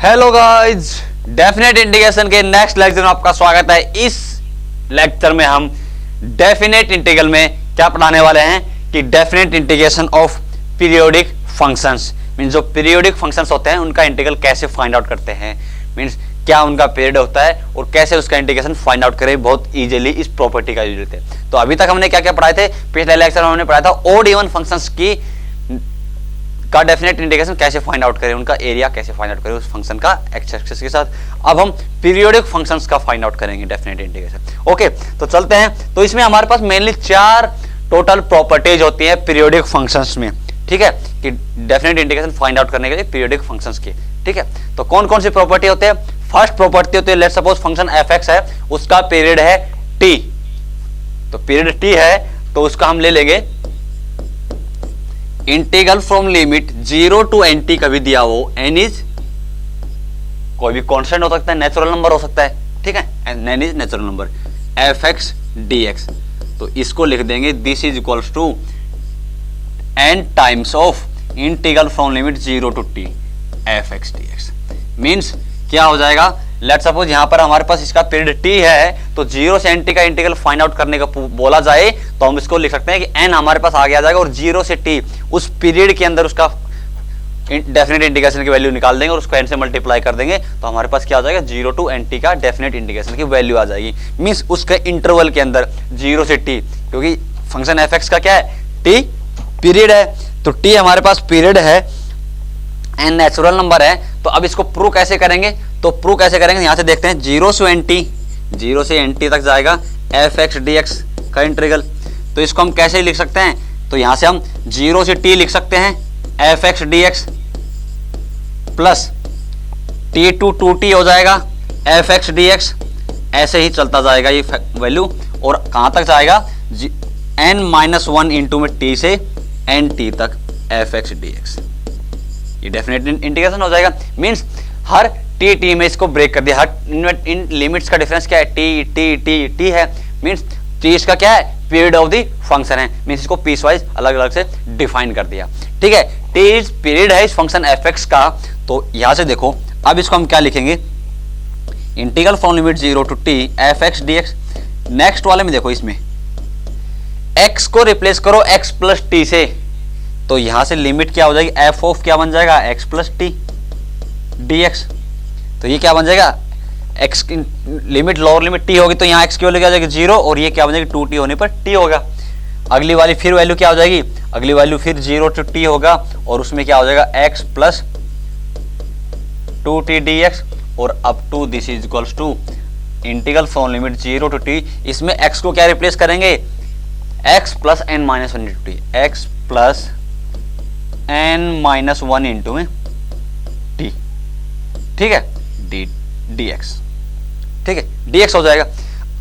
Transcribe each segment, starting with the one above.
Hello guys, definite integration के next lecture में आपका स्वागत है। इस लेक्चर में हम डेफिनेट इंटीग्रल में क्या पढ़ाने वाले हैं कि definite integration of periodic functions. Means जो पीरियोडिक फंक्शंस होते हैं उनका इंटीग्रल कैसे फाइंड आउट करते हैं, मींस क्या उनका पीरियड होता है और कैसे उसका इंटीग्रेशन फाइंड आउट करें बहुत इजीली। इस प्रॉपर्टी का यूज लेते हैं। तो अभी तक हमने क्या क्या पढ़ाए थे, पिछले लेक्चर में हमने पढ़ाया था ऑड इवन फंक्शंस की का डेफिनेट इंटीग्रेशन कैसे फाइंड आउट करें, उनका एरिया कैसे फाइंड आउट करें उस फंक्शन का एक्स एक्सिस के साथ। अब हम पीरियोडिक फंक्शंस का फाइंड आउट करेंगे डेफिनेट इंटीग्रेशन। ओके, तो चलते हैं। तो इसमें हमारे पास मेनली 4 टोटल प्रॉपर्टीज होती है पीरियोडिक फंक्शंस में, ठीक है, कि डेफिनेट इंटीग्रेशन फाइंड आउट करने के लिए पीरियोडिक फंक्शंस की, ठीक है। तो कौन कौन सी प्रॉपर्टी होते हैं? फर्स्ट प्रॉपर्टी होती है, लेट्स सपोज फंक्शन एफ है, उसका पीरियड है टी। तो पीरियड टी है तो उसका हम ले लेंगे integral from limit 0 to n t. कभी दिया हो एन इज कोई भी कांस्टेंट हो सकता है, नेचुरल नंबर हो सकता है, ठीक है, n is natural number f x d x. तो इसको लिख देंगे this is equals to n times of integral from limit 0 to t f x d x. Means क्या हो जाएगा, लेट्स सपोज यहां पर हमारे पास इसका पीरियड टी है, तो 0 से एन टी का इंटीग्रल फाइंड आउट करने का बोला जाए तो हम इसको लिख सकते हैं कि एन हमारे पास आगे आ जाएगा और 0 से टी उस पीरियड के अंदर उसका डेफिनेट इंटीग्रेशन की वैल्यू निकाल देंगे और उसको एन से मल्टीप्लाई कर देंगे तो हमारे पास क्या हो जाएगा 0 टू एन टी का डेफिनेट इंटीग्रेशन की वैल्यू आ जाएगी। मीन्स उसके इंटरवल के अंदर 0 से टी, क्योंकि फंक्शन एफ एक्स का क्या है, टी पीरियड है, तो टी हमारे पास पीरियड है, एन नेचुरल नंबर है। तो अब इसको प्रूव कैसे करेंगे? तो प्रूव कैसे करेंगे, यहां से देखते हैं। 0 से एन टी तक जाएगा एफ एक्स डी एक्स का इंटीग्रल। तो इसको हम कैसे लिख सकते हैं? तो यहां से हम 0 से टी लिख सकते हैं f x d x plus t to 2t हो जाएगा एफ एक्स डी एक्स। ऐसे ही चलता जाएगा ये वैल्यू और कहां तक जाएगा, n-1 इंटू में टी से एन टी तक एफ एक्स डी एक्स। ये डेफिनेट इंटीग्रेशन हो जाएगा। मींस हर टी में इसको ब्रेक कर दिया। हर इन लिमिट्स का डिफरेंस क्या है, टी टी टी टी है। मींस टी इसका क्या है, पीरियड ऑफ द फंक्शन है। मींस इसको पीस वाइज अलग अलग से डिफाइन कर दिया, ठीक है। टी इज पीरियड है इस फंक्शन एफ एक्स का। तो यहां से देखो, अब इसको हम क्या लिखेंगे, integral from limit 0 to t f x d x. Next वाले में देखो, इसमें एक्स को रिप्लेस करो एक्स प्लस टी से, तो यहां से लिमिट क्या हो जाएगी, एफ ऑफ क्या बन जाएगा, x plus T D x. तो ये क्या बन जाएगा, एक्स की लिमिट लोअर लिमिट टी होगी तो यहाँ एक्स की वैल्यू क्या हो जाएगी 0 और ये क्या बन जाएगी 2t होने पर t होगा। अगली वाली फिर वैल्यू क्या हो जाएगी, अगली वैल्यू फिर 0 टू t होगा और उसमें क्या हो जाएगा x प्लस 2t dx और up to this is equals to integral from limit 0 to t। इसमें x को क्या रिप्लेस करेंगे, x plus n minus 1 into t, x plus n-1 into में t, ठीक है, dx, ठीक है, dx हो जाएगा।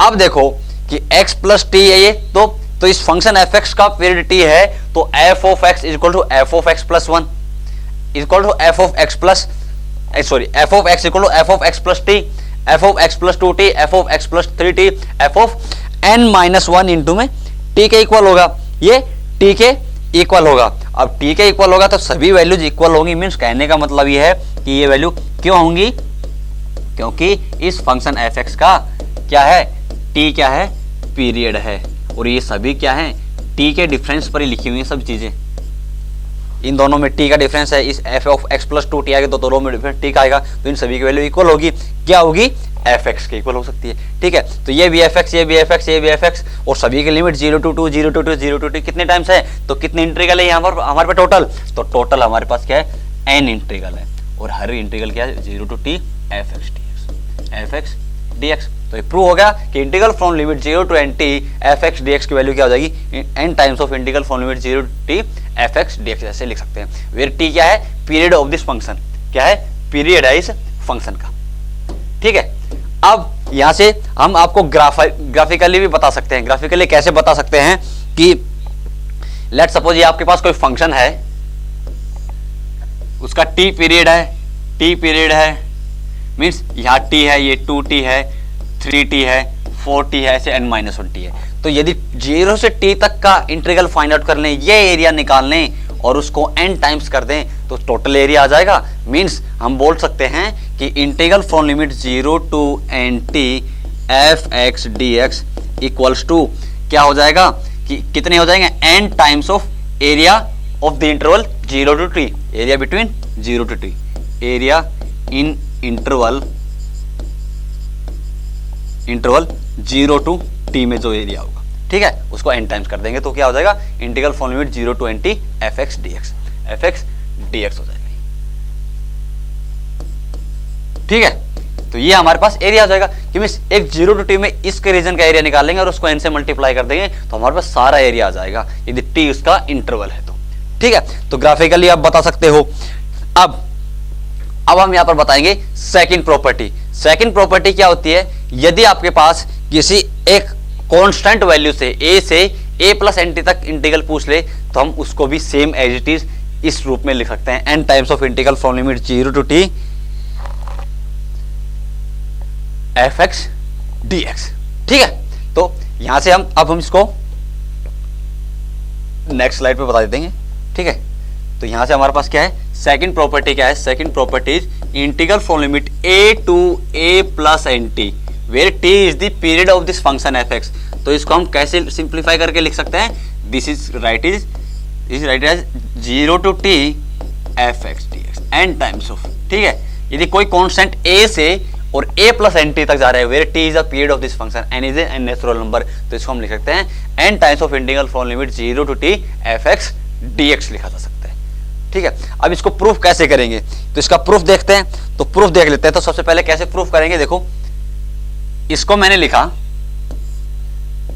अब देखो कि x प्लस टी है ये, तो इस फंक्शन एफ एक्स का पीरियड t है, तो f of x is equal to f of x plus 1 equal to f of x plus f of x equal to f of x plus t, f of x plus 2t, f of x plus 3t, f of n-1 into में t के equal होगा। ये t के equal होगा। अब t के equal होगा तो सभी वैल्यूज इक्वल होंगी। मींस कहने का मतलब ये है कि ये वैल्यू क्यों होंगी, क्योंकि इस फंक्शन एफ एक्स का क्या है, t क्या है, पीरियड है और ये सभी क्या है, t के डिफरेंस पर ही लिखी हुई है सब चीजें। इन दोनों में t का डिफरेंस है, इस f of x plus 2t आएगा तो दोनों में डिफरेंस t का आएगा, तो इन सभी की वैल्यू इक्वल होगी। क्या होगी, एफ एक्स के इक्वल हो सकती है, ठीक है। तो ये भी एफ एक्स, ये भी एफ एक्स, ये भी एफ एक्स और सभी की लिमिट 0 टू 2 0 टू 2 0 टू 2 कितने टाइम्स है, तो कितने इंटीग्रल है यहाँ पर हमारे पास टोटल, तो टोटल हमारे पास क्या है, n इंटीग्रल है और हर इंटीग्रल क्या है 0 to t f x dx, f x dx। तो ये प्रूव हो गया कि integral from limit 0 to n t f x dx की वैल्यू क्या हो जाएगी, n times of integral from limit 0 to t f x dx ऐसे लिख सकते हैं। वेयर t क्या है, पीरियड ऑफ दिस फंक्शन, क्या है, पीरियड है इस फंक्शन का, ठीक है। अब यहां से हम आपको ग्राफिकली भी बता सकते हैं। ग्राफिकली कैसे बता सकते हैं कि लेट सपोज ये आपके पास कोई फंक्शन है, उसका t पीरियड है, मींस यहाँ t है, ये 2t है, 3t है, 4t है, ऐसे n-1t है। तो यदि 0 से t तक का इंटीग्रल फाइंड आउट कर लें, ये एरिया निकाल लें और उसको n टाइम्स कर दें तो टोटल एरिया आ जाएगा। मींस हम बोल सकते हैं कि integral from limit 0 to nt f(x) dx equals to क्या हो जाएगा कि कितने हो जाएंगे n times of area of the interval 0 to t, area between 0 to t, area in interval 0 to t में जो एरिया होगा, ठीक है, उसको n टाइम्स कर देंगे तो क्या हो जाएगा integral from limit 0 to nt f(x) dx हो जाएगा। ठीक है, तो ये हमारे पास एरिया हो जाएगा कि एक 0 टू t में इसके रीजन का एरिया निकालेंगे और उसको n से मल्टीप्लाई कर देंगे तो हमारे पास सारा एरिया आ जाएगा यदि t उसका इंटरवल है तो। ठीक है, तो ग्राफिकली आप बता सकते हो। अब हम यहां पर बताएंगे सेकंड प्रॉपर्टी। सेकंड प्रॉपर्टी क्या होती है, यदि आपके पास किसी एक कांस्टेंट वैल्यू से a प्लस nt तक इंटीग्रल पूछ ले तो हम उसको भी सेम एज इट इज इस रूप में लिख सकते हैं, n times of integral from limit 0 to t f(x) dx। ठीक है, तो यहां से हम इसको नेक्स्ट स्लाइड पे बता देंगे। ठीक है, तो यहां से हमारे पास क्या है, सेकंड प्रॉपर्टी क्या है, second property is integral from limit a to a plus nt where t is the period of this function f(x). तो इसको हम कैसे सिंप्लीफाई करके लिख सकते हैं, this is write as 0 to t f(x) dx n times of. ठीक है, यदि कोई कांस्टेंट a से और a प्लस nt तक जा रहा है where t is the period of this function, n is a natural number, तो इसको हम लिख सकते हैं n times of integral from limit 0 to t f(x) dx लिखा जा सकता है। ठीक है, अब इसको प्रूफ कैसे करेंगे, तो इसका प्रूफ देखते हैं। तो प्रूफ देख लेते हैं। तो सबसे पहले कैसे प्रूफ करेंगे, देखो इसको मैंने लिखा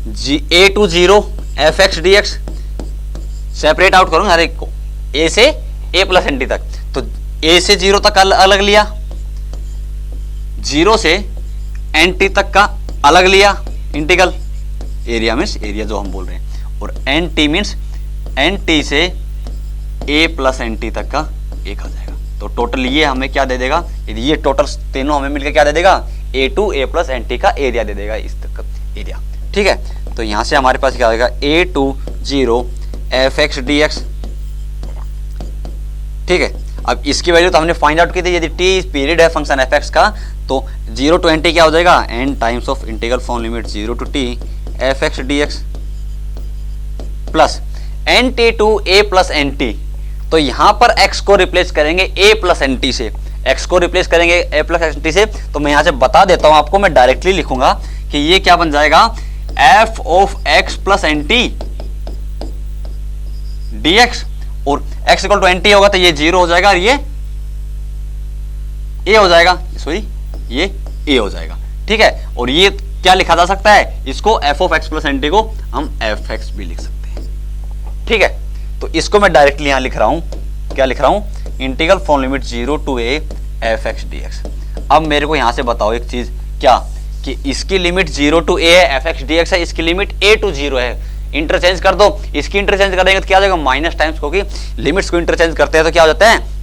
a to 0 f(x) dx, separate out करूंगा हर एक को, a से a प्लस nt तक, तो a से 0 तक अलग लिया, 0 से nt तक का अलग लिया इंटीग्रल, एरिया मीन्स एरिया जो हम बोल रहे हैं, और nt मीन्स nt से a प्लस nt तक का एक आ जाएगा। तो टोटल ये हमें क्या दे देगा, यदि ये टोटल तीनों हमें मिलकर क्या दे देगा, a to a plus nt का एरिया दे देगा, इस तक का एरिया। ठीक है, तो यहां से हमारे पास क्या आएगा a टू 0 f(x) dx। ठीक है, अब इसकी वैल्यू तो हमने फाइंड आउट की थी, यदि t पीरियड है फंक्शन f(x) का तो 0 टू nt क्या हो जाएगा n times of integral from limit 0 to t f(x) dx plus nt to a plus nt। तो यहां पर x को रिप्लेस करेंगे a प्लस nt से, x को रिप्लेस करेंगे a प्लस nt से। तो मैं यहां से बता देता हूं आपको, मैं डायरेक्टली लिखूंगा कि ये क्या बन जाएगा f of x plus nt dx, और x इक्वल टू nt होगा तो ये 0 हो जाएगा और ये a हो जाएगा, सॉरी ये a हो जाएगा। ठीक है, और ये क्या लिखा जा सकता है, इसको f of x plus nt को हम fx भी लिख सकते हैं। ठीक है, तो इसको मैं डायरेक्टली यहां लिख रहा हूं, क्या लिख रहा हूं, integral from limit 0 to a f(x) dx। अब मेरे को यहां से बताओ एक चीज, क्या कि इसकी लिमिट 0 टू a है, f(x) dx है, इसकी लिमिट a टू 0 है, इंटरचेंज कर दो, इसकी इंटरचेंज करेंगे तो क्या हो जाएगा माइनस टाइम्स, क्योंकि लिमिट्स को इंटरचेंज करते हैं तो क्या हो जाता है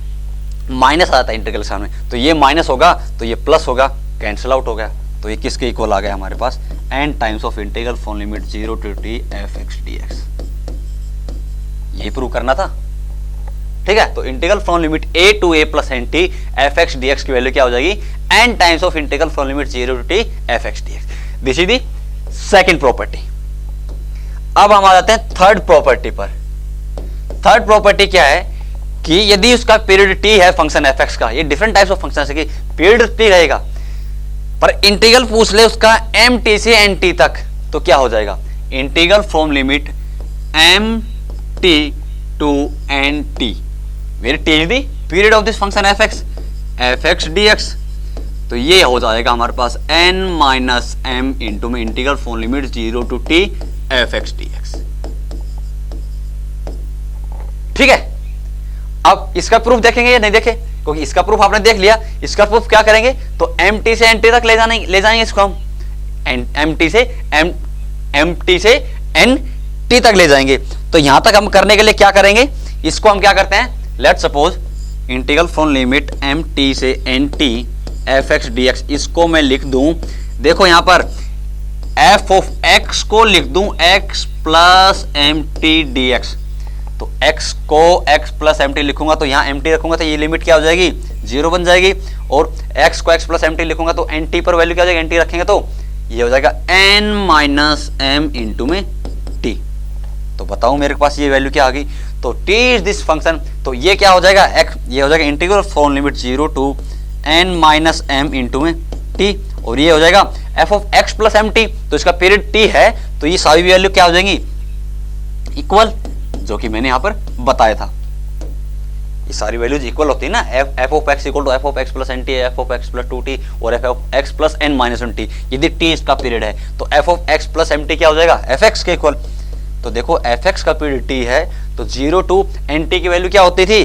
माइनस आ जाता है इंटीग्रल सामने, तो ये माइनस होगा तो ये प्लस होगा, कैंसिल आउट हो गया, तो ये किसके इक्वल आ गया हमारे पास n times of integral from limit 0 to t f(x) dx। ये प्रूव करना था। ठीक है, तो integral from limit a to a plus nt f(x) dx की वैल्यू क्या हो जाएगी n times of integral from limit 0 to t f(x) dx। This is the second property. अब हम आ जाते हैं थर्ड प्रॉपर्टी पर। थर्ड प्रॉपर्टी क्या है कि यदि उसका पीरियड t है फंक्शन f(x) का, ये डिफरेंट टाइप्स ऑफ फंक्शन है कि पीरियड t रहेगा पर इंटीग्रल पूछ ले उसका mt से nt तक, तो क्या हो जाएगा integral from limit mt to nt where t is the period of this function f(x) dx। तो ये हो जाएगा हमारे पास n माइनस m इंटू में integral from limit 0 to t f(x) dx। ठीक है, अब इसका प्रूफ देखेंगे या नहीं देखे, क्योंकि इसका प्रूफ आपने देख लिया, इसका प्रूफ क्या करेंगे तो mt से nt तक ले जाएंगे इसको हम, mt से nt तक ले जाएंगे। तो यहां तक हम करने के लिए क्या करेंगे, इसको हम क्या करते हैं, let suppose integral from limit mt से nt f(x) dx, इसको मैं लिख दूं, देखो यहां पर f ऑफ x को लिख दूं x प्लस mt dx, तो तो x को x प्लस एम टी लिखूंगा तो यहाँ एम टी रखूंगा तो ये लिमिट क्या हो जाएगी, 0 बन जाएगी। और x को x प्लस एम टी लिखूंगा तो एन टी पर वैल्यू क्या हो जाएगी, एन टी रखेंगे तो ये हो जाएगा n माइनस एम इंटू में t। तो बताओ मेरे पास ये वैल्यू क्या आ गई, तो t इज दिस फंक्शन, तो ये क्या हो जाएगा x, ये हो जाएगा integral from limit 0 to n minus m into में t, और ये हो जाएगा f of x plus m t, तो इसका पीरियड t है तो ये सारी वैल्यू क्या हो जाएंगी, इक्वल, जो कि मैंने यहां पर बताया था। ये सारी वैल्यूज इक्वल होती है ना, f of x equal to f of x plus n t, f of x plus 2t और f of x plus n minus 1t, यदि t इसका पीरियड है तो f of x plus mt क्या हो जाएगा, fx के equal. तो देखो fx का पीरियड t है तो 0 टू nt की वैल्यू क्या होती थी,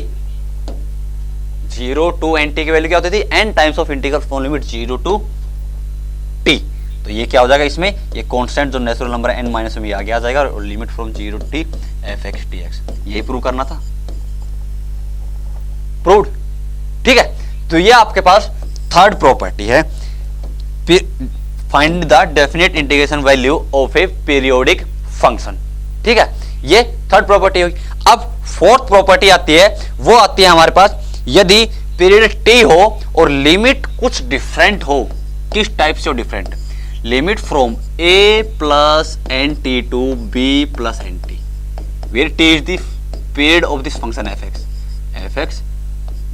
0 टू nt की वैल्यू क्या होती थी, n times of integral from limit 0 to t। तो ये क्या हो जाएगा, इसमें ये कांस्टेंट जो नेचुरल नंबर है n माइनस में आगे आ जाएगा और limit from 0 to t fx dx, यही प्रूव करना था, प्रूव्ड। ठीक है, तो ये आपके पास थर्ड प्रॉपर्टी है, find the definite integration value of a periodic function. ठीक है, ये थर्ड प्रॉपर्टी होगी। अब फोर्थ प्रॉपर्टी आती है, वो आती है हमारे पास, यदि पीरियड t हो और लिमिट कुछ डिफरेंट हो, किस टाइप से हो different, limit from a plus n t to b plus n t, where t is the period of this function fx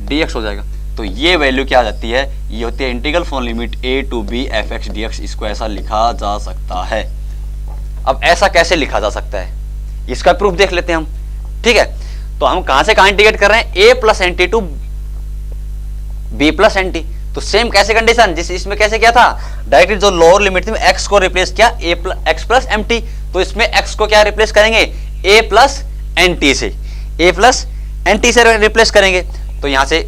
dx हो जाएगा। तो ये वैल्यू क्या आ जाती है, ये होती है integral from limit a to b fx dx। इसको ऐसा लिखा जा सकता है। अब ऐसा कैसे लिखा जा सकता है, इसका प्रूफ देख लेते हैं हम। ठीक है, तो हम कहां से कहां इंटीग्रेट कर रहे हैं, a plus n t to b plus n t. तो सेम कैसे कंडीशन, जिस इसमें कैसे किया था, डायरेक्टली जो लोअर लिमिट थी x को रिप्लेस किया x प्लस एम टी, तो इसमें x को क्या रिप्लेस करेंगे, a प्लस एन टी से, a प्लस एन टी से रिप्लेस करेंगे। तो यहां से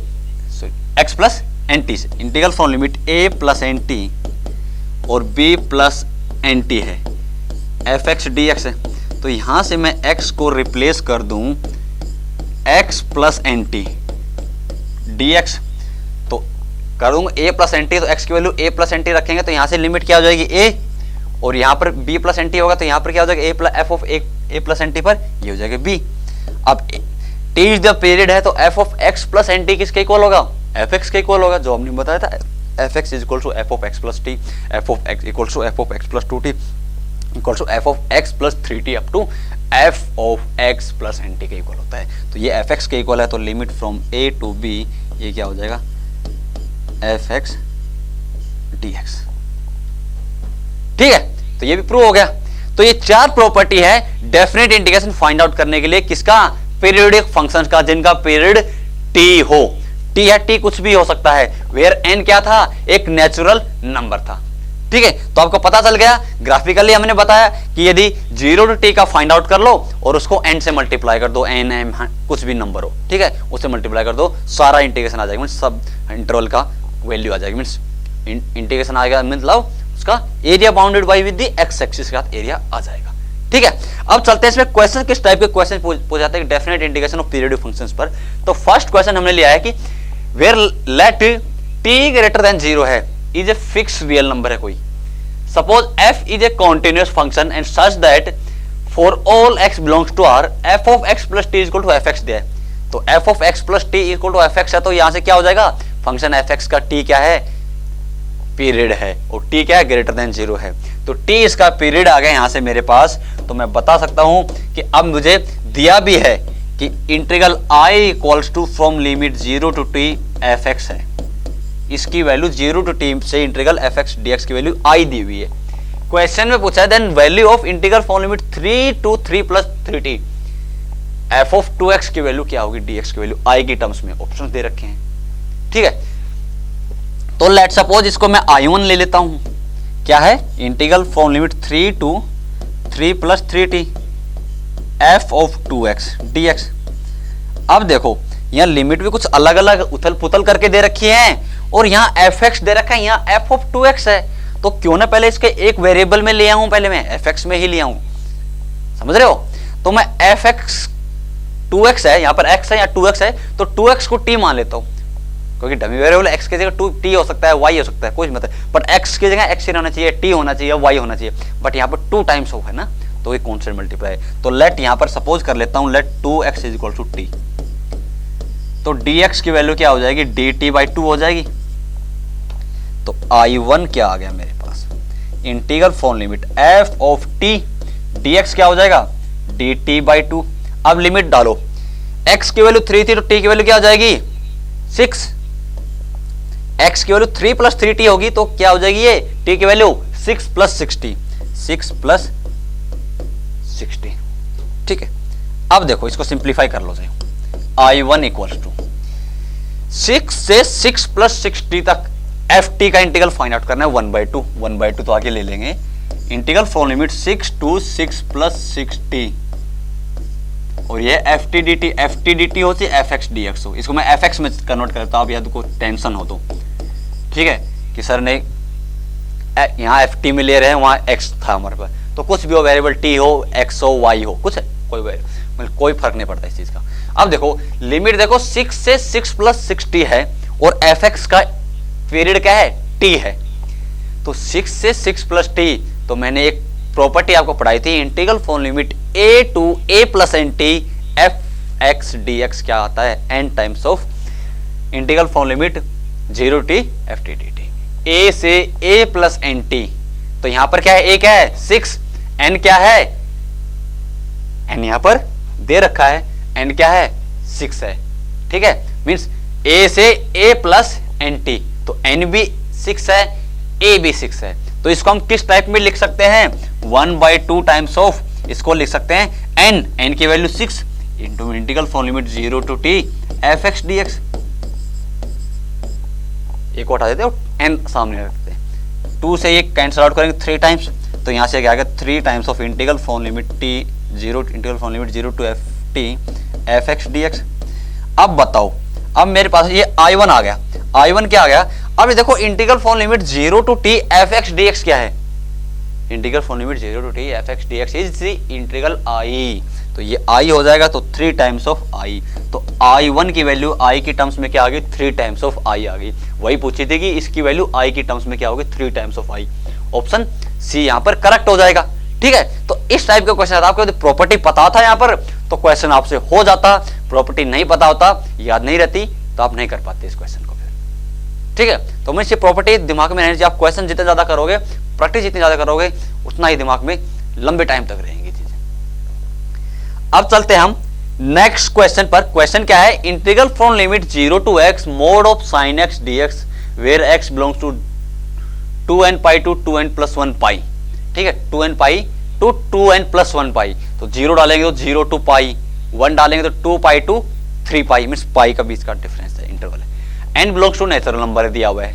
x प्लस एन टी से integral from limit a plus n t और b प्लस एन टी है, fx dx है। तो यहां से मैं x को रिप्लेस कर दूं x plus n t dx, तो कर दूंगा a प्लस एन टी, तो x की value a plus n t रखेंगे तो यहां से लिमिट क्या हो जाएगी a, और यहां पर b प्लस एन टी होगा तो यहां पर क्या हो जाएगा a plus f of a plus n t पर ये हो जाएगा b। अब t इज द पीरियड है तो f of x plus n t किसके इक्वल होगा, fx के इक्वल होगा, जो हमने बताया था fx is equal to f of x plus t, f of x equal to f of x plus 2t equal to f of x plus 3t up to f of x plus nt के equal होता है। तो ये fx के equal है, तो limit from a to b ये क्या हो जाएगा, fx dx। ठीक है, तो ये भी प्रूव हो गया। तो ये चार प्रॉपर्टी है डेफिनेट इंटीग्रेशन फाइंड आउट करने के लिए, किसका, पीरियोडिक फंक्शंस का, जिनका पीरियड t हो। t है, t कुछ भी हो सकता है, वेयर n क्या था, एक नेचुरल नंबर था। ठीक है, तो आपको पता चल गया, ग्राफिकली हमने बताया कि यदि 0 टू t का फाइंड आउट कर लो और उसको n से मल्टीप्लाई कर दो, n m कुछ भी नंबर हो, ठीक है, उससे मल्टीप्लाई कर दो, सारा इंटीग्रेशन आ जाएगा, मींस सब इंटरवल का वैल्यू आ जाएगी, मींस इंटीग्रेशन आएगा, मतलब उसका area bounded by with the x axis के साथ एरिया आ जाएगा। ठीक है, अब चलते हैं इसमें क्वेश्चन, किस टाइप के क्वेश्चन पूछ जाते हैं definite integration of periodic functions पर। तो फर्स्ट क्वेश्चन हमने लिया है कि where let t greater than 0 है, is a fix real number है कोई। Suppose f is a continuous function and such that for all x belongs to r f of x plus t equal to fx दिया है। तो f of x plus t equal to fx है, तो यहां से क्या हो जाएगा, फंक्शन fx का t क्या है, पीरियड है, और t क्या है, ग्रेटर देन 0 है। तो t इसका पीरियड आ गया यहां से मेरे पास, तो मैं बता सकता हूं कि अब मुझे दिया भी है कि integral I equals to from limit 0 to t fx है, इसकी वैल्यू 0 टू t से इंटीग्रल fx dx की वैल्यू I दी हुई है। क्वेश्चन में पूछा है then value of integral from limit 3 to 3 plus 3t, f of 2x की वैल्यू क्या होगी, dx की वैल्यू I की टर्म्स में, ऑप्शन दे रखे हैं। ठीक है, तो लेट सपोज इसको मैं I1 ले लेता हूं, क्या है, integral from limit 3 to 3 plus 3t f of 2x dx। अब देखो यहाँ लिमिट भी कुछ अलग अलग उथल पुथल करके दे रखी है, और यहाँ fx दे रखा है, यहाँ f ऑफ 2x है, तो क्यों ना पहले इसके एक वेरिएबल में ले आऊं, पहले मैं fx में ही ले आऊं, समझ रहे हो। तो मैं fx 2x है, यहाँ पर x है, यहाँ 2x है, तो 2x को t मान लेता हूं, क्योंकि डमी वेरिएबल x की जगह 2t हो सकता है, y हो सकता है, कुछ मतलब, बट x की जगह x होना चाहिए, t होना चाहिए, y होना चाहिए, बट यहाँ पर 2 टाइम्स हो है ना, तो ये कॉन्स्टेंट मल्टीप्लाई। तो लेट यहां पर सपोज कर लेता हूं, let 2x is equal to t, तो dx की वैल्यू क्या हो जाएगी, dt बाई 2 हो जाएगी। तो I1 क्या आ गया मेरे पास, integral from limit f of t dx क्या हो जाएगा, dt बाई 2। अब लिमिट डालो, x की वैल्यू 3 थी तो t की वैल्यू क्या हो जाएगी 6, x की वैल्यू 3 प्लस 3t होगी तो क्या हो जाएगी ये t की वैल्यू 6 प्लस 60, 6 प्लस 60। ठीक है, अब देखो इसको सिंप्लीफाई कर लो सही, I1 इक्वल टू 6 से 6 प्लस 60 तक ft का इंटीग्रल फाइंड आउट करना है 1/2, 1/2 तो आगे ले लेंगे, integral from limit 6 to 6 plus 60, और ये ft dt हो चाहे fx dx हो, इसको मैं fx में कन्वर्ट करता हूं, अब कोई टेंशन हो तो। ठीक है कि सर ने यहाँ ft में ले रहे हैं, वहां x था हमारे पास, तो कुछ भी हो, वेरिएबल t हो, x हो, y हो, कुछ है, कोई फर्क नहीं पड़ता इस चीज का। अब देखो लिमिट देखो 6 से 6 प्लस 60 है और fx का पीरियड क्या है t है, तो 6 से 6 प्लस t, तो मैंने एक प्रॉपर्टी आपको पढ़ाई थी, integral from limit a to a plus n t fx dx क्या आता है n times of integral from limit 0 t ft dt, a से a प्लस एन टी। तो यहां पर क्या है, a क्या है 6, n क्या है, n यहां पर दे रखा है, n क्या है 6 है। ठीक है, मींस a से a प्लस एन टी, तो n भी 6 है, a भी 6 है। तो इसको हम किस टाइप में लिख सकते हैं, 1/2 टाइम्स ऑफ, इसको लिख सकते हैं n की value 6 into integral from limit 0 to t fx dx। एक हटा देते हो, n सामने रखते हैं, 2 से ये कैंसिल आउट करेंगे 3 टाइम्स, तो यहां से क्या आएगा 3 times of integral from limit t 0 integral from limit 0 to ft fx dx। अब बताओ, अब मेरे पास ये I1 आ गया, I1 क्या आ गया, अब देखो integral from limit 0 to t fx dx क्या है, integral from limit 0 to t fx dx is the integral I, तो ये I हो जाएगा, तो 3 टाइम्स ऑफ I, तो I1 की वैल्यू I की टर्म्स में क्या आ गई 3 टाइम्स ऑफ I आ गई। वही पूछी थी कि इसकी वैल्यू I की टर्म्स में क्या होगी 3 times of I, option C यहाँ पर करेक्ट हो जाएगा। ठीक है, तो इस टाइप का क्वेश्चन आता, आपको यदि प्रॉपर्टी पता था यहाँ पर तो क्वेश्चन आपसे हो जाता, प्रॉपर्टी नहीं पता होता, याद नहीं रहती, तो आप नहीं कर पाते इस क्वेश्चन को फिर। ठीक है, तो मैं इसे प्रॉपर्टी दिमाग में रहने चाहिए, आप क्वेश्चन जितने ज्यादा करोगे, प्रैक्टिस जितनी ज्यादा करोगे, उतना ही दिमाग में लंबे टाइम तक रहेंगी चीजें। अब चलते हैं हम नेक्स्ट क्वेश्चन पर। क्वेश्चन क्या है, integral from limit 0 to x mod of sin x dx where x belongs to 2n pi to 2n plus 1 pi. ठीक है, 2n pi to 2n plus 1 पाई, तो 0 डालेंगे तो 0 टू पाई, 1 डालेंगे तो 2 पाई टू 3 पाई, मींस पाई का बीच का डिफरेंस है, इंटरवल है। n belongs to natural number दिया हुआ है।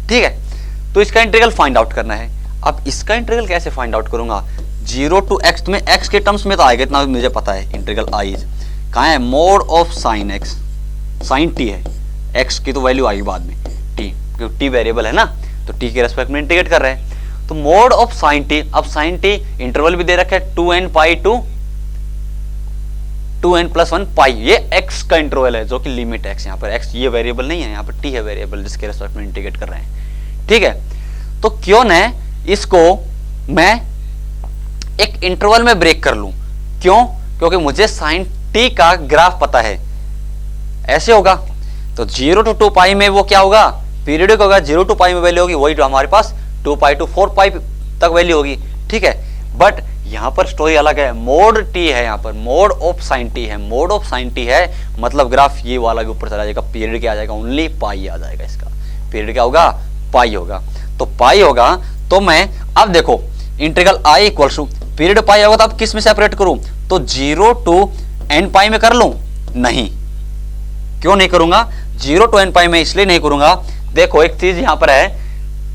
ठीक है, तो इसका इंटीग्रल फाइंड आउट करना है। अब इसका इंटीग्रल कैसे फाइंड आउट करूंगा, 0 टू x, तुम्हें x के टर्म्स में तो आएगा, इतना मुझे पता है, इंटीग्रल I कहाँ है, mod of sine x, sine t है, x की तो वैल्यू आएगी बाद में t, क्योंकि t वेरिएबल है ना, तो t के रेस्पेक्ट में इंटीग्रेट कर रहे हैं, तो मोड ऑफ साइन t। अब साइन t इंटरवल भी दे रखा है 2n pi to 2n plus 1 पाई, ये x का इंटरवल है जो कि लिमिट x, यहाँ पर x ये वेरिएबल नहीं है, यहाँ पर t है वेरिएबल जिसके रेस्पेक्ट में इंटीग्रेट कर रहे हैं। ठीक है, तो क्यों न इसको मैं एक इंटरवल में ब्रेक कर लूं, क्यों, क्योंकि मुझे साइन t का ग्राफ पता है, ऐसे होगा, तो 0 टू 2 पाई में वो क्या होगा, पीरियडिक होगा, 0 टू पाई में वैल्यू होगी वही जो हमारे पास 2 पाई टू 4 पाई तक वैल्यू होगी। ठीक है, बट यहां पर स्टोरी अलग है, मोड t है, यहां पर मोड ऑफ साइन t है, मोड ऑफ साइन t है, मतलब ग्राफ ये वाला के ऊपर चला जाएगा, पीरियड क्या आ जाएगा, ओनली पाई आ जाएगा, इसका पीरियड क्या होगा, पाई होगा, तो पाई होगा, तो मैं अब देखो integral I equals to period pi होगा, तो अब किस में सेपरेट करूं, तो 0 टू n पाई में कर लूं, नहीं, क्यों नहीं करूंगा, 0 टू n पाई में इसलिए नहीं करूंगा, देखो एक चीज यहां पर है,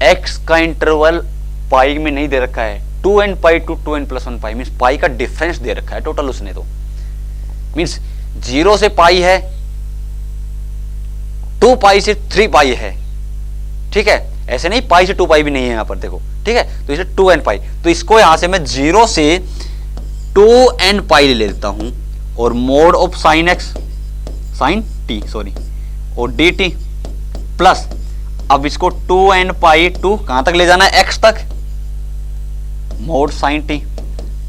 x का इंटरवल पाई में नहीं दे रखा है, 2n pi to 2n plus 1 pi, means pi का डिफरेंस दे रखा है टोटल उसने, तो मींस 0 से पाई है, 2 पाई से 3 पाई है। ठीक है, ऐसे नहीं पाई से 2 पाई भी नहीं है यहां पर, देखो, ठीक है, तो इसे 2n पाई, तो इसको यहां से मैं 0 से 2n पाई ले लेता हूं, और mod of sine x, sine t sorry, और dt प्लस, अब इसको 2n पाई टू कहां तक ले जाना है, x तक, मोड साइन t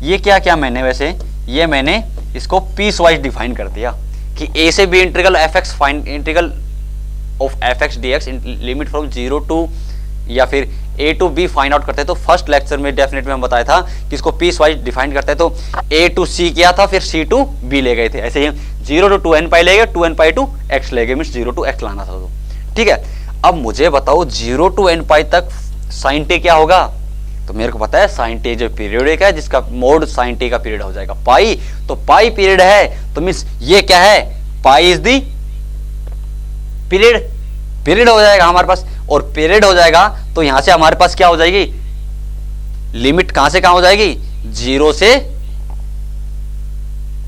ये क्या क्या मैंने वैसे, ये मैंने इसको पीस वाइज डिफाइन कर दिया कि ए से b integral f x fine integral of f x d x limit from 0 to या फिर a to b find out करते हैं। तो फर्स्ट लेक्चर में डेफिनेट में हम बताया था कि इसको पीस वाइज डिफाइन करते हैं। तो ए टू सी किया था, फिर सी टू बी ले गए थे। ऐसे ही 0 टू 2n पाई ले गए, 2n पाई टू x ले गए, मीन्स 0 टू x लाना था। तो ठीक है, अब मुझे बताओ 0 टू n पाई तक साइन टी क्या होगा। तो मेरे को पता है साइन टी जो पीरियडिक है, जिसका मोड साइन टी का पीरियड हो जाएगा पाई। तो पाई पीरियड है, तो मीन्स ये क्या है, पाई इज दी पीरियड हो जाएगा हमारे पास। और पीरियड हो जाएगा तो यहां से हमारे पास क्या हो जाएगी, लिमिट कहां से कहां हो जाएगी, 0 से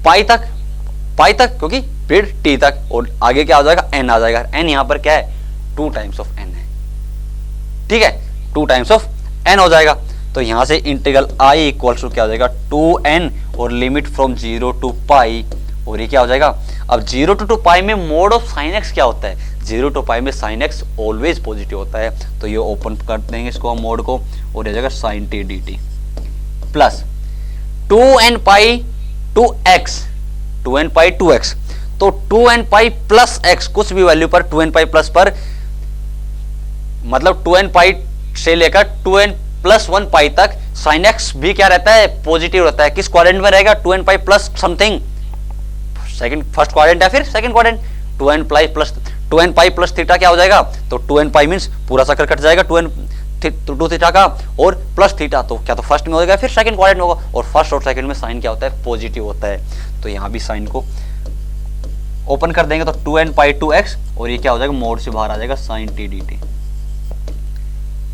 पाई तक क्योंकि पीरियड टी तक, और आगे क्या हो जाएगा, n आ जाएगा। n यहां पर क्या है, 2 टाइम्स ऑफ n है। ठीक है, 2 टाइम्स ऑफ n हो जाएगा। तो यहां से इंटीग्रल i इक्वल्स टू क्या हो जाएगा, 2n और लिमिट फ्रॉम 0 टू पाई, और ये क्या हो जाएगा। अब 0 टू पाई में मोड ऑफ साइन एक्स क्या होता है, 0 टू पाई में साइन एक्स ऑलवेज पॉजिटिव होता है। तो ये ओपन कर देंगे इसको हम मोड को, और ये जाएगा sine t d t plus 2n pi to x, 2n pi to x. तो 2n पाई प्लस एक्स, कुछ भी वैल्यू पर 2n पाई प्लस पर, मतलब 2n पाई से लेकर 2n प्लस 1 पाई तक साइन एक्स भी क्या रहता है, पॉजिटिव रहता है। किस क्वाड्रेंट में रहेगा, 2n pi plus something, second first quadrant या फिर second quadrant. 2n pi plus theta क्या हो जाएगा, तो 2n पाई मींस पूरा सर्कल कट जाएगा 2 थीटा का, और प्लस थीटा, तो क्या तो फर्स्ट में होगा फिर सेकंड क्वाड्रेंट में होगा। और फर्स्ट और सेकंड में साइन क्या होता है, पॉजिटिव होता है। तो यहां भी साइन को ओपन कर देंगे तो 2n पाई टू एक्स, और ये क्या हो जाएगा, मोड से बाहर आ जाएगा साइन टी डी टी।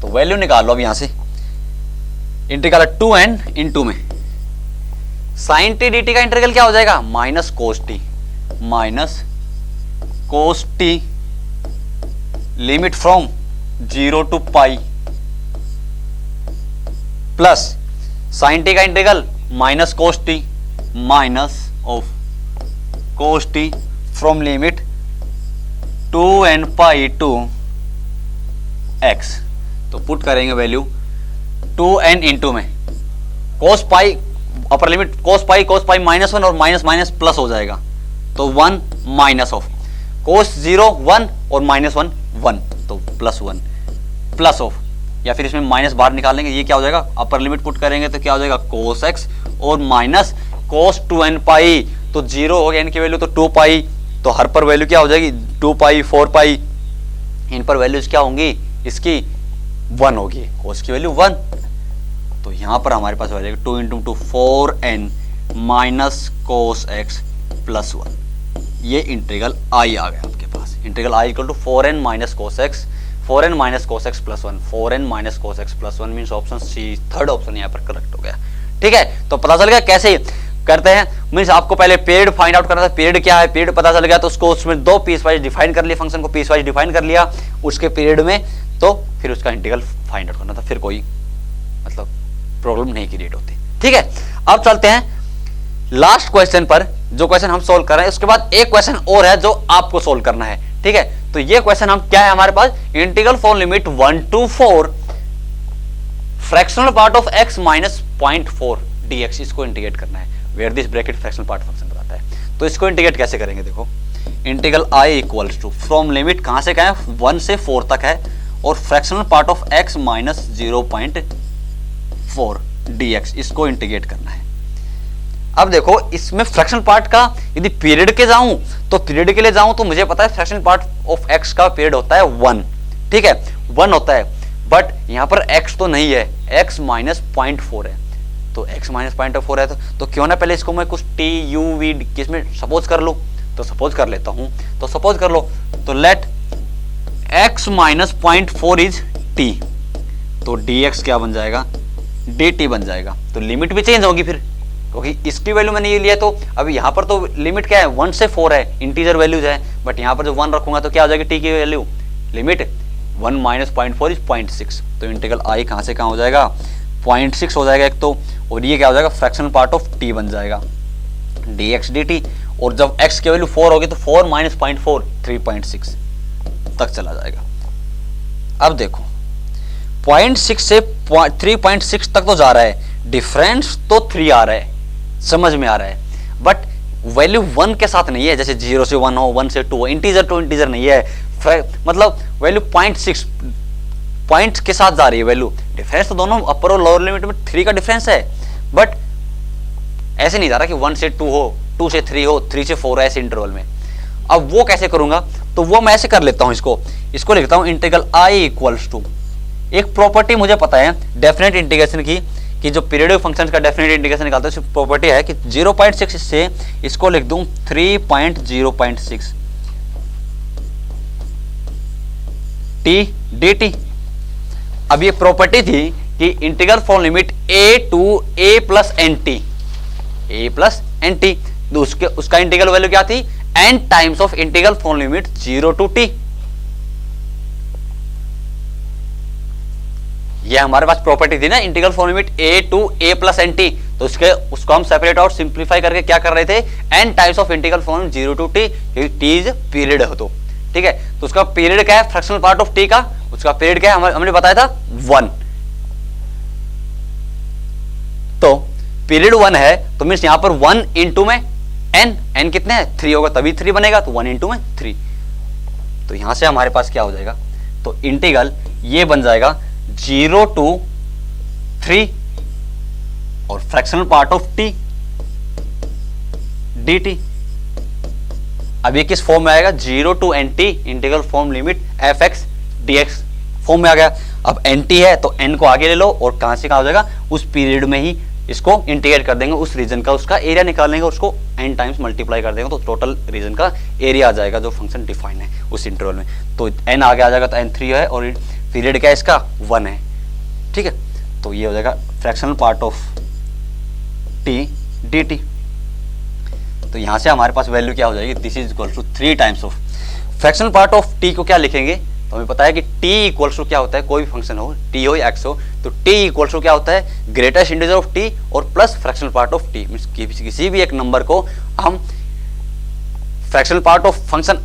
तो वैल्यू निकाल लो अब यहां से, इंटीग्रल 2n इंटू में साइन टी डी टी का इंटीग्रल क्या हो जाएगा, minus cos t limit from 0 to pi, plus sine t का integral minus of cos t from limit 2n pi to x। तो पुट करेंगे वैल्यू 2n इंटू में cos पाई, upper limit कोस pi minus 1 और minus minus plus हो जाएगा, तो 1 minus of कोस 0 1 और minus 1 1, तो प्लस 1 प्लस ऑफ, या फिर इसमें माइनस बाहर निकाल लेंगे, ये क्या हो जाएगा, अपर लिमिट पुट करेंगे तो क्या हो जाएगा, कोस x और माइनस कोस 2n पाई। तो 0 हो गया, इनकी वैल्यू तो 2 पाई, तो हर पर वैल्यू क्या हो जाएगी, 2 पाई 4 पाई, इन पर वैल्यूज क्या होंगी, इसकी 1 होगी, कोस की वैल्यू 1। तो यहां पर हमारे पास हो जाएगा 2 into 2 4n minus cos x plus 1। ये इंटीग्रल आई आ गया आपके पास, integral I equal to 4n minus cos x, 4n minus cos x plus 1, 4n minus cos x plus 1 means option C, third option यहाँ पर correct हो गया। ठीक है, तो पता चल गया कैसे करते हैं, मीन्स आपको पहले पीरियड फाइंड आउट करना था, पीरियड क्या है, पीरियड पता चल गया तो उसको उसमें 2 पीस वाइज डिफाइन कर लिया, फंक्शन को पीस वाइज डिफाइन कर लिया उसके पीरियड में, तो फिर उसका इंटीग्रल फाइंड आउट करना था, फिर कोई मतलब प्रॉब्लम नहीं क्रिएट होती। ठीक है, अब चलते हैं लास्ट क्वेश्चन पर, जो क्वेश्चन हम सोल्व कर रहे हैं। उसके बाद एक क्वेश्चन और है जो आपको सोल्व करना है। ठीक है, तो ये क्वेश्चन हम क्या है हमारे पास, integral for limit 1 to 4 fractional part of x minus 0.4 dx, इसको इंटीग्रेट करना है, where this bracket fractional part function बताता है। तो इसको इंटीग्रेट कैसे करेंगे, देखो integral i equals to from limit कहां से कहां है, 1 से 4 तक है, और fractional part of x minus 0.4 dx, इसको इंटीग्रेट करना है। अब देखो इसमें फ्रैक्शनल पार्ट का यदि पीरियड के जाऊं, तो पीरियड के लिए जाऊं तो मुझे पता है फ्रैक्शनल पार्ट ऑफ x का पीरियड होता है 1। ठीक है, 1 होता है, बट यहां पर x तो नहीं है, x माइनस 0.4 है, तो x माइनस 0.4 है, तो क्यों ना पहले इसको मैं कुछ t u v किसमें सपोज कर लूं, तो सपोज कर लेता हूं, तो सपोज कर लो, तो let x minus 0.4 is t, तो dx क्या बन जाएगा, dt बन जाएगा। तो लिमिट भी चेंज होगी फिर, क्योंकि इसकी वैल्यू मैंने ये लिया, तो अभी यहाँ पर तो लिमिट क्या है, 1 से 4 है, इंटीजर वैल्यूज है, बट यहाँ पर जो 1 रखूंगा तो क्या हो जाएगी t की वैल्यू, लिमिट 1 माइनस 0.4 इज 0.6, तो इंटीग्रल i कहाँ से कहाँ हो जाएगा, 0.6 हो जाएगा एक तो, और ये क्या हो जाएगा, फ्रैक्शनल पार्ट ऑफ t बन जाएगा dx dt, और जब x की वैल्यू 4 होगी तो 4 माइनस 0.4 3.6 तक चला जाएगा। अब देखो 0.6 से 3.6 तक तो जा रहा है, डिफरेंस तो 3 आ रहा है, समझ में आ रहा है, बट वैल्यू 1 के साथ नहीं है, जैसे 0 से 1 हो, 1 से 2 हो, इंटीजर टू इंटीजर नहीं है, मतलब वैल्यू 0.6 पॉइंट के साथ जा रही है वैल्यू। डिफरेंस तो दोनों अपर और लोअर लिमिट में 3 का डिफरेंस है, बट ऐसे नहीं जा रहा कि 1 से 2 हो, 2 से 3 हो, 3 से 4 ऐसे इंटरवल में। अब वो कैसे करूंगा, तो वो मैं ऐसे कर लेता हूं, इसको लिखता हूं इंटीग्रल आई इक्वल्स टू, एक प्रॉपर्टी मुझे पता है डेफिनेट इंटीग्रेशन की, कि जो पीरियोडिक फंक्शंस का डेफिनेट इंटीग्रेशन निकालते हैं, प्रॉपर्टी है कि 0.6 से इसको लिख दूं 3.0.6 टी डी टी। अब ये प्रॉपर्टी थी कि integral from limit a to a plus n t, a plus n t, तो उसका इंटीग्रल वैल्यू क्या थी, n times of integral from limit 0 to t। ये हमारे पास प्रॉपर्टी थी ना, integral from limit a to a plus n t, तो उसको हम सेपरेट आउट सिंप्लीफाई करके क्या कर रहे थे, n times of integral from 0 to t, क्योंकि t इज पीरियड हो, तो ठीक है। तो उसका पीरियड क्या है, फ्रैक्शनल पार्ट ऑफ t का, उसका पीरियड क्या है, हमने बताया था 1। तो पीरियड 1 है, तो मीन्स यहां पर 1 इंटू में n कितने हैं, 3 होगा, तभी 3 बनेगा, तो 1 इंटू में 3। तो यहां से हमारे पास क्या हो जाएगा, तो इंटीग्रल ये बन जाएगा 0 टू 3 और fractional part of t dt। अब ये किस फॉर्म में आएगा, 0 to nt integral form limit fx dx form में आ गया। अब nt है तो n को आगे ले लो, और कहां से कहां हो जाएगा, उस पीरियड में ही इसको इंटीग्रेट कर देंगे, उस रीजन का उसका एरिया निकालेंगे, उसको n टाइम्स मल्टीप्लाई कर देंगे, तो टोटल रीजन का एरिया आ जाएगा जो फंक्शन डिफाइन है उस इंटरवल में। तो n आगे आ जाएगा, तो n 3 है, और पीरियड क्या है इसका, 1 है, ठीक है। तो ये हो जाएगा fractional part of t dt। तो यहां से हमारे पास वैल्यू क्या हो जाएगी, this is equal to 3 times of fractional part of t को क्या लिखेंगे, तो हमें पता है कि t इक्वल्स टू क्या होता है, कोई भी फंक्शन हो, t हो या x हो, तो t इक्वल्स टू क्या होता है, ग्रेटेस्ट इंटीजर ऑफ t और plus fractional part of t। Means किसी भी एक नंबर को हम fractional part of function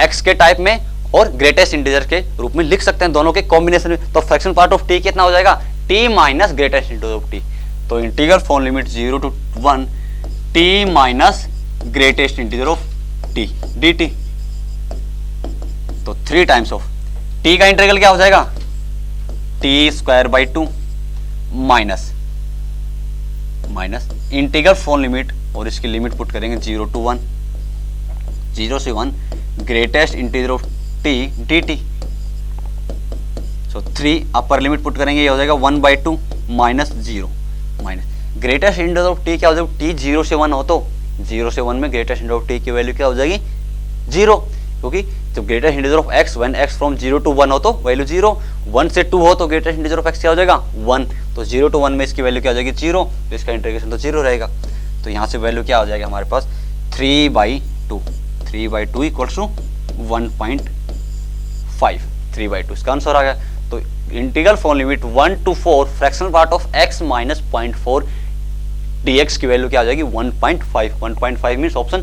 x के टाइप में और ग्रेटेस्ट इंटीजर के रूप में लिख सकते हैं, दोनों के कॉम्बिनेशन में। तो फ्रैक्शनल पार्ट ऑफ t कितना हो जाएगा, t minus greatest integer of t। तो integral from limit 0 to 1 t minus greatest integer of t dt। तो 3 टाइम्स ऑफ t का इंटीग्रल क्या हो जाएगा, t square by 2 minus integral from limit, और इसकी लिमिट पुट करेंगे 0 टू 1, 0 से 1 greatest integer of t dt। So 3 upper limit put करेंगे, ये हो जाएगा 1/2 minus 0 minus greatest integer of t क्या हो जाएगा, t 0 से 1 हो, तो 0 से 1 में ग्रेटेस्ट इंटीजर ऑफ t की वैल्यू क्या हो जाएगी, 0, क्योंकि जब greatest integer of x when x from 0 to 1 हो तो वैल्यू 0, 1 से 2 हो तो ग्रेटेस्ट इंटीजर ऑफ x क्या हो जाएगा 1, तो 0 टू 1 में इसकी वैल्यू क्या हो जाएगी 0, तो इसका इंटीग्रेशन तो 0 रहेगा। तो यहाँ से वैल्यू क्या हो जाएगा हमारे पास 3/2, 3/2 इक्वल्स टू 1.5, 3/2 इसका आंसर आ गया। तो integral from limit 1 to 4 fractional part of x minus 0.4 dx की वैल्यू क्या हो जाएगी 1.5, 1.5 मीन्स ऑप्शन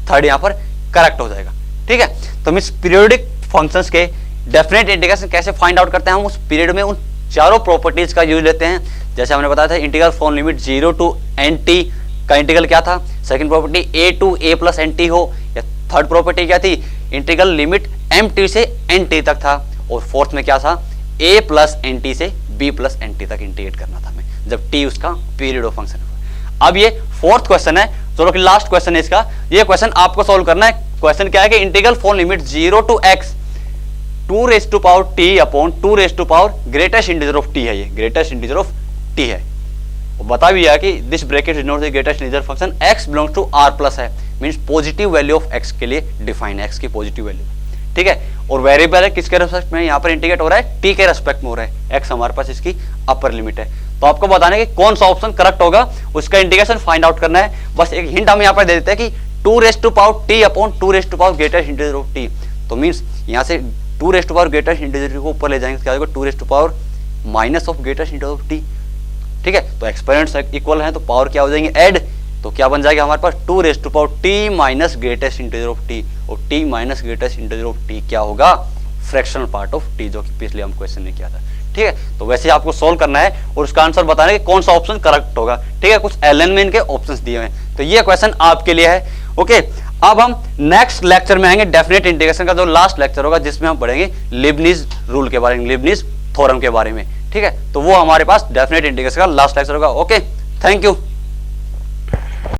थर्ड यहाँ पर करेक्ट हो जाएगा, ठीक है। तो मीन्स पीरियोडिक फंक्शंस के डेफिनेट इंटीग्रेशन कैसे फाइंड आउट करते हैं, हम उस पीरियड में उन चारों प्रॉपर्टीज का यूज लेते हैं। जैसे हमने बताया था integral from limit 0 to nt का इंटीग्रल क्या था, second property a to a plus nt हो, या थर्ड प्रॉपर्टी क्या थी, इंटीग्रल लिमिट mt से nt तक था, और फोर्थ में क्या था, a प्लस nt से b प्लस nt तक इंटीग्रेट करना था हमें, जब t उसका पीरियड ऑफ फंक्शन। अब ये फोर्थ क्वेश्चन है, चलो कि लास्ट क्वेश्चन है इसका, ये क्वेश्चन आपको सॉल्व करना है। क्वेश्चन क्या है कि integral from limit 0 to x 2 raise to power t upon 2 raise to power greatest integer of t है, ये ग्रेटेस्ट इंटीजर ऑफ t है। वो बता भी है कि this bracket is not the greatest integer function x belongs to r plus है, means positive value of x के लिए डिफाइन है, x की पॉजिटिव वैल्यू, ठीक है। और वेरिएबल है किसके रेस्पेक्ट में, यहाँ पर इंटीग्रेट हो रहा है t के रेस्पेक्ट में हो रहा है, x हमारे पास इसकी अपर लिमिट है। तो आपको बताना है कि कौन सा ऑप्शन करेक्ट होगा, उसका इंटीग्रेशन फाइंड आउट करना है। बस एक हिंट हम यहाँ पर दे देते हैं कि 2 raise to power t upon 2 raise to power greatest integer of t, तो मींस यहाँ से 2 raise to power greatest integer को ऊपर ले जाएंगे, क्या होगा 2 raise to power minus of greatest integer of t, ठीक है। तो एक्सपोनेंट्स इक्वल हैं तो पावर क्या हो जाएंगे ऐड, तो क्या बन जाएगा हमारे पास 2 raise to power t minus greatest integer of t, और t minus greatest integer of t क्या होगा, फ्रैक्शनल पार्ट ऑफ t, जो कि पिछले हम क्वेश्चन में किया था, ठीक है। तो वैसे ही आपको सोल्व करना है और उसका आंसर बताना है कि कौन सा ऑप्शन करेक्ट होगा, ठीक है। कुछ एलन में इनके ऑप्शंस दिए हुए हैं, तो ये क्वेश्चन आपके लिए है। ओके, अब हम नेक्स्ट लेक्चर में आएंगे डेफिनेट इंटीग्रेशन का जो लास्ट लेक्चर होगा, जिसमें हम पढ़ेंगे लिबनिज रूल के बारे में, लिबनिज थ्योरम के बारे में, ठीक है। तो वो हमारे पास डेफिनेट इंटीग्रेशन का लास्ट लेक्चर होगा। Okay, thank you.